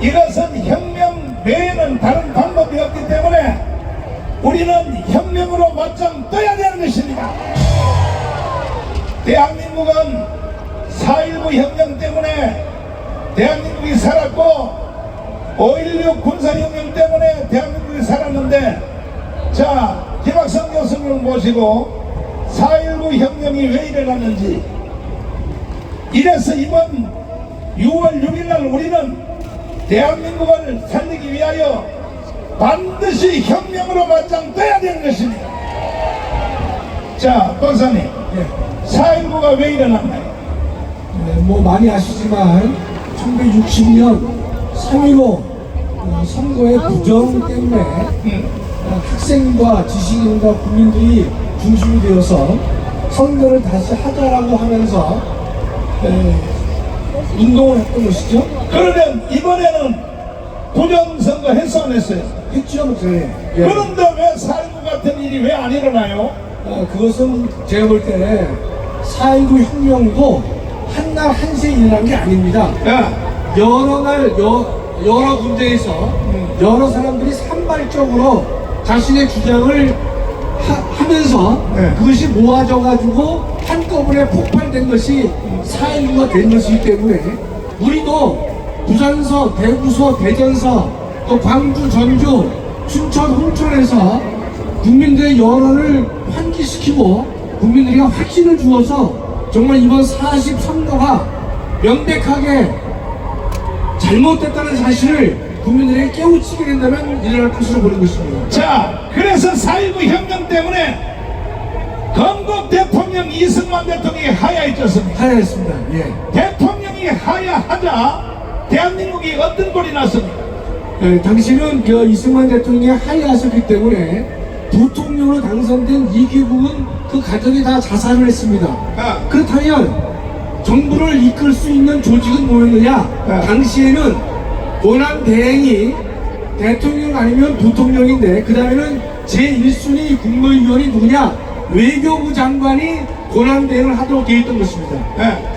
이것은 혁명 외에는 다른 방법이 없기 때문에 우리는 혁명으로 맞짱 떠야 되는 것입니다. 대한민국은 4.19 혁명 때문에 대한민국이 살았고 5.16 군사혁명 때문에 대한민국이 살았는데, 자, 김학성 교수님을 모시고 4.19 혁명이 왜 일어났는지, 이래서 이번 6월 6일날 우리는 대한민국을 살리기 위하여 반드시 혁명으로 맞짱 떠야 되는 것입니다. 자, 박사님, 4.19가 왜 일어났나요? 뭐 많이 아시지만 1960년 3.15 선거의 부정 때문에 학생과 지식인과 국민들이 중심이 되어서 선거를 다시 하자라고 하면서 운동을 했던 것이죠. 그러면 이번에는 부정선거 했어 안 했어요? 했죠, 목사님. 그런데 왜 4.19 같은 일이 왜 안 일어나요? 그것은 제가 볼 때 4.19 혁명도 한날 한시에 일어난 게 아닙니다. 여러 날 여러 군데에서 여러 사람들이 산발적으로 자신의 주장을 하면서 그것이 모아져 가지고 한꺼번에 폭발된 것이 4.19가 된 것이기 때문에 우리도 부산서, 대구서, 대전서, 또 광주, 전주, 춘천, 홍천에서 국민들의 여론을 환기시키고 국민들에게 확신을 주어서 정말 이번 43도가 명백하게 잘못됐다는 사실을 국민들에게 깨우치게 된다면 일어날 것으로 보는 것입니다. 자, 그래서 4.19 혁명 때문에 건국 대통령 이승만 대통령이 하야했졌습니다. 하야했습니다. 예. 대통령이 하야하자 대한민국이 어떤 꼴이 났습니까? 당시는 이승만 대통령이 하야하셨기 때문에 부통령으로 당선된 이기국은 그 가족이 다 자살을 했습니다. 그렇다면 정부를 이끌 수 있는 조직은 뭐였느냐? 당시에는 권한대행이 대통령 아니면 부통령인데 그 다음에는 제1순위 국무위원이 누구냐? 외교부 장관이 권한대행을 하도록 되어 있던 것입니다.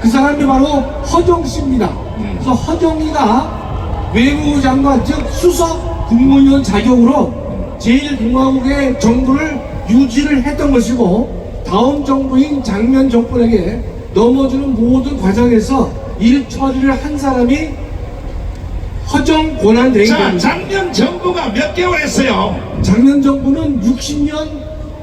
그 사람이 바로 허정씨입니다. 그래서 허정이가 외무부 장관, 즉 수석 국무위원 자격으로 제1공화국의 정부를 유지를 했던 것이고, 다음 정부인 장면 정권에게 넘어주는 모든 과정에서 일 처리를 한 사람이 허정 권한대행입니다. 자, 장면 정부가 몇 개월 했어요? 장면 정부는 60년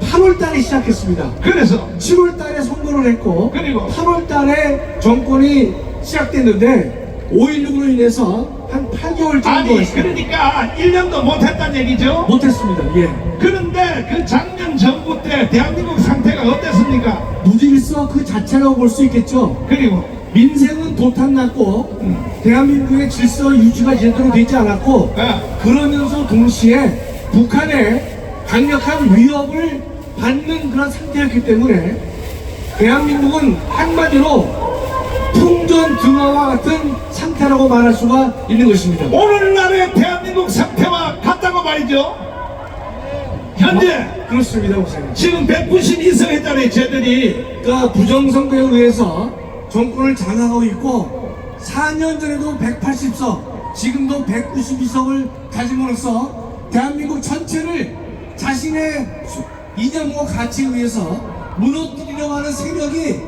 8월 달에 시작했습니다. 그래서 7월 달에 선거를 했고, 그리고 8월 달에 정권이 시작됐는데 5.16으로 인해서 한 8개월 정도 아니 했습니다. 그러니까 1년도 못했다는 얘기죠? 못했습니다. 예. 그런데 그 작년 정부 때 대한민국 상태가 어땠습니까? 무질서 그 자체라고 볼 수 있겠죠. 그리고 민생은 도탄났고 대한민국의 질서 유지가 제대로 되지 않았고, 그러면서 동시에 북한의 강력한 위협을 받는 그런 상태였기 때문에 대한민국은 한마디로 풍전등화와 같은 상태라고 말할 수가 있는 것입니다. 오늘날의 대한민국 상태와 같다고 말이죠. 현재 그렇습니다, 목사님. 지금 192석 했잖아요, 쟤들이. 그러니까 부정선거에 의해서 정권을 장악하고 있고, 4년 전에도 180석, 지금도 192석을 가짐으로써 대한민국 전체를 자신의 이념과 가치에 의해서 무너뜨리려고 하는 세력이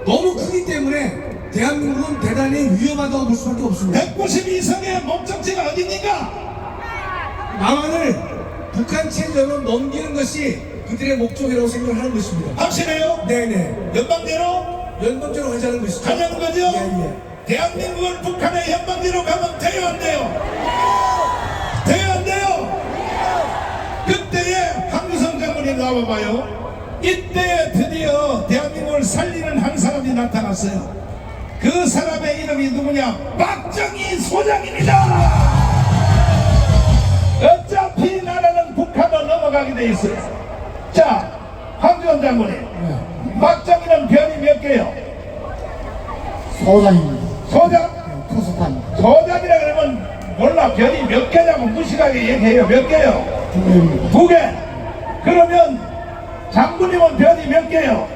너무 크기 때문에 대한민국은 대단히 위험하다고 볼 수밖에 없습니다. 192석의 목적지가 어디입니까? 남한을 북한 체제로 넘기는 것이 그들의 목적이라고 생각하는 것입니다. 확실해요? 네네. 연방제로 연방제로 가자는 것이죠. 가자는 거죠? 예. 대한민국은 북한의 연방제로 가면 돼요, 안 돼요? 돼요, 안 돼요? 그때에 황교안 장군이 나와봐요. 이때 드디어 대한민국을 살리는 한 사람이 나타났어요. 그 사람의 이름이 누구냐? 박정희 소장입니다. 어차피 나라는 북한으로 넘어가게 돼 있어요. 자, 황교안 장군님, 박정희는 별이 몇 개요? 소장입니다. 소장? 투수판 소장이라 그러면 몰라. 별이 몇 개냐고 무식하게 얘기해요. 몇 개요? 2개입니다. 2개. 그러면 장군님은 별이 몇 개요?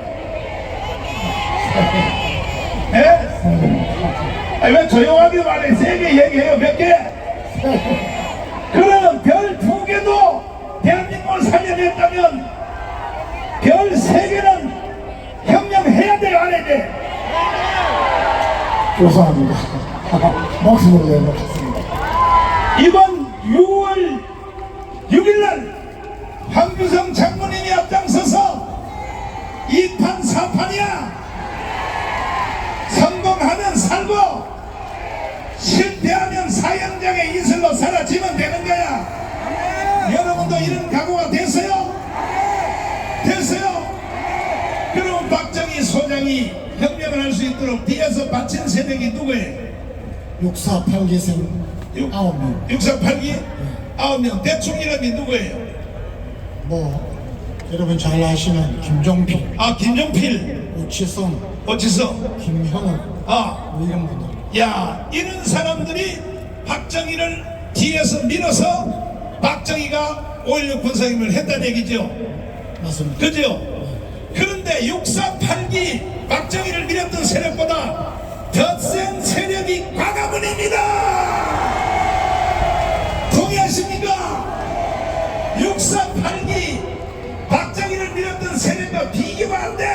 예? 왜 조용하게 말해? 3개 얘기해요. 몇 개? 그러면 별 2개도 대한민국을 살려냈다면 별 3개는 혁명해야 돼, 안 해야 돼? 죄송합니다. 목숨을 내놓겠습니다. 이번 6월 6일날 황규성 장모님이 앞장서서 2판 4판이야. 성공하면 살고 실패하면 사형장의 이슬로 사라지면 되는 거야. 여러분도 이런 각오가 됐어요? 됐어요? 그럼 박정희 소장이 혁명을 할 수 있도록 뒤에서 바친 세력이 누구예요? 64,8기생 9명. 648기 9명. 대충 이름이 누구예요? 뭐 여러분 잘 아시는 김종필, 아, 김종필, 우치성, 어찌서? 김형우 아, 뭐 이런 분들. 야, 이런 사람들이 박정희를 뒤에서 밀어서 박정희가 5.16 군사혁명을 했다는 얘기죠. 맞습니다. 그죠? 그런데 648기 박정희를 밀었던 세력보다 더 센 세력이 광화문입니다. 동의하십니까? 648기 박정희를 밀었던 세력과 비교가 안 돼.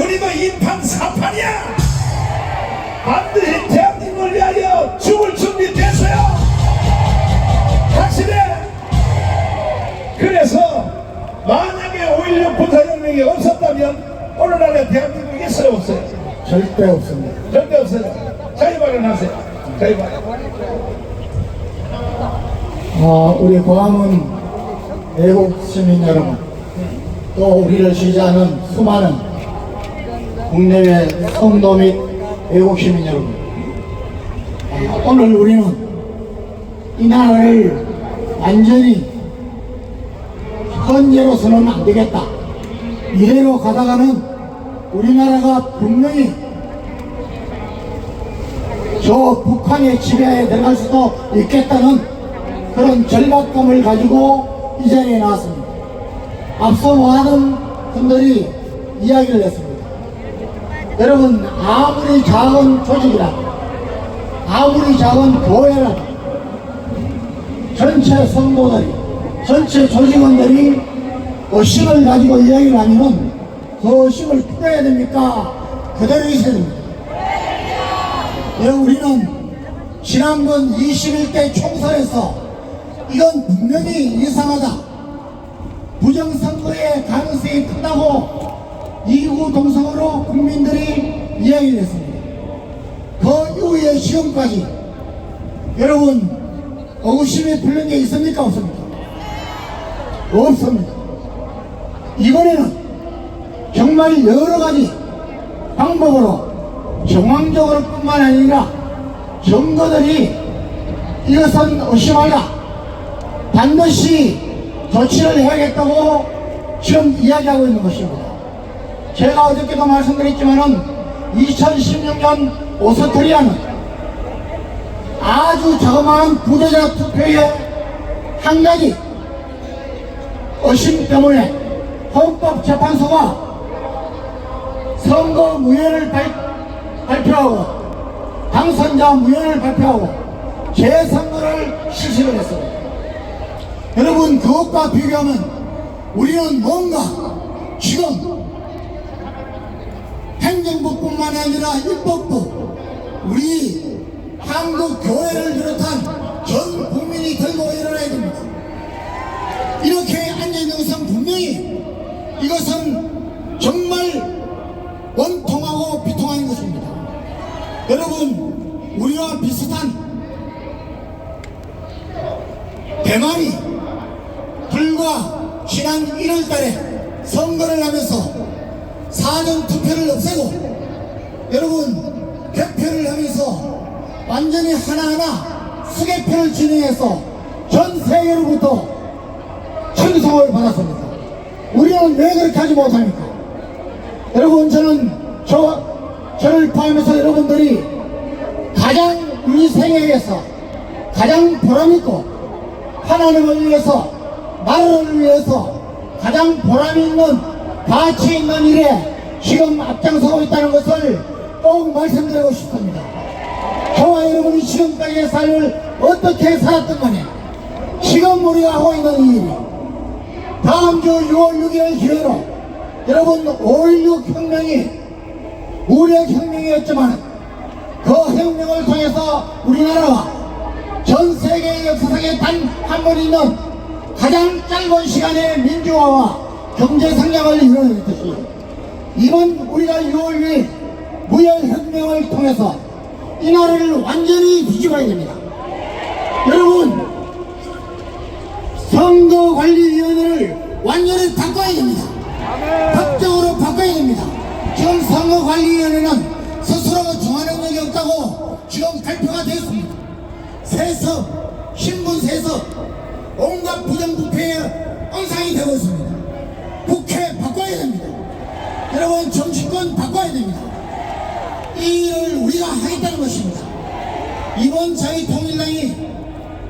우리도 2판 4판이야. 반드시 대한민국을 위하여 죽을 준비 됐어요. 확실해. 그래서 만약에 5.16 군사혁명이 없었다면 오늘날의 대한민국이 있어요, 없어요? 절대 없습니다. 절대 없어요. 자유 발언하세요. 자유 발언. 우리 광화문 애국 시민 여러분, 또 우리를 지지하는 수많은 국내외 성도 및 애국 시민 여러분, 오늘 우리는 이 나라를 완전히 현재로서는 안 되겠다. 이대로 가다가는 우리나라가 분명히 저 북한의 지배에 들어갈 수도 있겠다는 그런 절박감을 가지고 이 자리에 나왔습니다. 앞서 많은 분들이 이야기를 했습니다. 여러분, 아무리 작은 조직이라, 아무리 작은 교회라, 전체 성도들이, 전체 조직원들이 의식을 가지고 이야기를 하면은 그 의식을 풀어야 됩니까? 그대로 있어야 됩니다. 우리는 지난번 21대 총선에서 이건 분명히 이상하다, 부정선거의 가능성이 크다고 이구동성으로 국민들이 이야기를 했습니다. 그 이후에 지금까지 여러분 의구심이 풀린 게 있습니까? 없습니까? 없습니다. 이번에는 정말 여러가지 방법으로 정황적으로 뿐만 아니라 정거들이 이것은 의심하라, 반드시 조치를 해야겠다고 지금 이야기하고 있는 것입니다. 제가 어저께도 말씀드렸지만은 2016년 오스트리아는 아주 자그마한 부도자 투표의 한 가지 의심 때문에 헌법재판소가 선거 무효를 발표하고 당선자 무효를 발표하고 재선거를 실시를 했습니다. 여러분, 그것과 비교하면 우리는 뭔가 지금 행정부뿐만 아니라 입법부, 우리 한국 교회를 비롯한 전 국민이 들고 일어나야 됩니다. 이렇게 앉아있는 것은 분명히 이것은 정말 원통하고 비통한 것입니다. 여러분, 우리와 비슷한 대만이 불과 지난 1월달에 선거를 하면서 사전투표를 없애고 여러분 개표를 하면서 완전히 하나하나 수개표를 진행해서 전 세계로부터 찬성을 받았습니다. 우리는 왜 그렇게 하지 못합니까? 여러분, 저를 포함해서 여러분들이 가장 우리 생애에서 가장 보람있고 하나님을 위해서, 나라를 위해서 가장 보람있는 가치 있는 일에 지금 앞장서고 있다는 것을 꼭 말씀드리고 싶습니다. 저와 여러분이 지금까지의 삶을 어떻게 살았던 거냐. 지금 우리가 하고 있는 이 일이 다음 주 6월 6일 기회로 여러분 5.16 혁명이 무력 혁명이었지만 그 혁명을 통해서 우리나라가 전 세계 역사상에 단 한 번 있는 가장 짧은 시간에 민주화와 경제 성장을 이뤄냈듯이 이번 우리가 6월 6일 무역혁명을 통해서 이 나라를 완전히 뒤집어야 됩니다. 여러분, 선거관리위원회를 완전히 바꿔야 됩니다. 법적으로 바꿔야 됩니다. 지금 선거관리위원회는 스스로 정하는 적이 없다고 지금 발표가 되었습니다. 세습, 신분 세습, 온갖 부정부패의 언상이 되고 있습니다. 국회 바꿔야 됩니다. 여러분, 정치권 바꿔야 됩니다. 이 일을 우리가 하겠다는 것입니다. 이번 저희 통일당이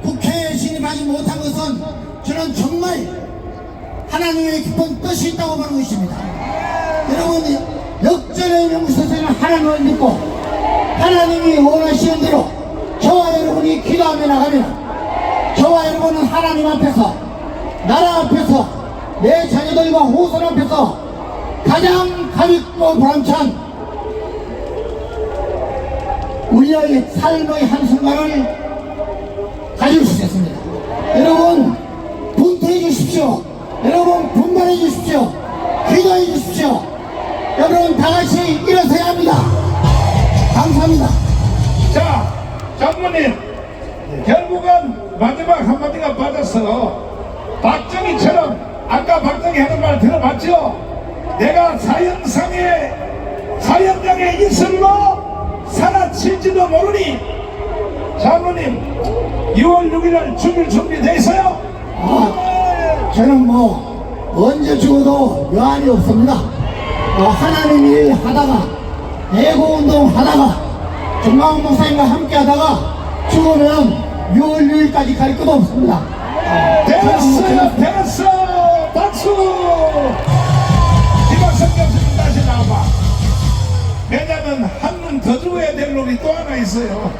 국회에 진입하지 못한 것은 저는 정말 하나님의 깊은 뜻이 있다고 보는 것입니다. 여러분, 역전의 명세서는 하나님을 믿고 하나님이 원하시는 대로 저와 여러분이 기도하며 나가면 저와 여러분은 하나님 앞에서 나라 앞에서 내 자녀들과 후손 앞에서 가장 가볍고 보람찬 우리의 삶의 한순간을 가질 수 있습니다. 여러분, 분투해 주십시오. 여러분, 분발해 주십시오. 기도해 주십시오. 여러분, 다 같이 일어서야 합니다. 감사합니다. 자, 장모님, 결국은 마지막 한마디가 빠졌어. 박정희처럼 아까 박정희 하는 말 들어봤죠? 내가 사형장의 이슬로 사라질지도 모르니 장모님 6월 6일날 죽일 준비 돼 있어요? 저는 뭐 언제 죽어도 여한이 없습니다. 하나님이 하다가 애고운동 하다가 정광훈 목사님과 함께 하다가 죽으면 6월 6일까지 갈 것도 없습니다. 됐어 박수. 김학성 교수님 다시 나와봐. 왜냐면 한 놈 더 죽어야 될 놈이 또 하나 있어요.